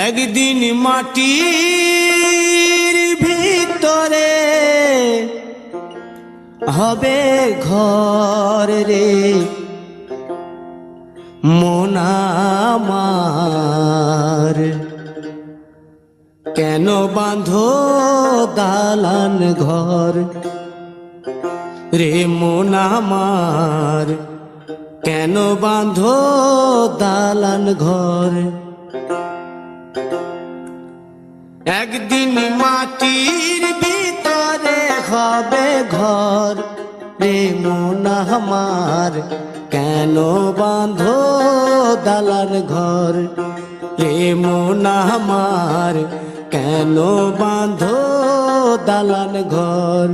একদিন মাটির ভিতরে হবে ঘর রে মন আমার, কেন বাঁধো দালান ঘর রে মন আমার, কেন বাঁধো দালান ঘর। একদিন মাটির ভিতরে হবে ঘর রে মন আমার, কেন বাঁধো দালান ঘর রে মন আমার, কেন বাঁধো দালান ঘর।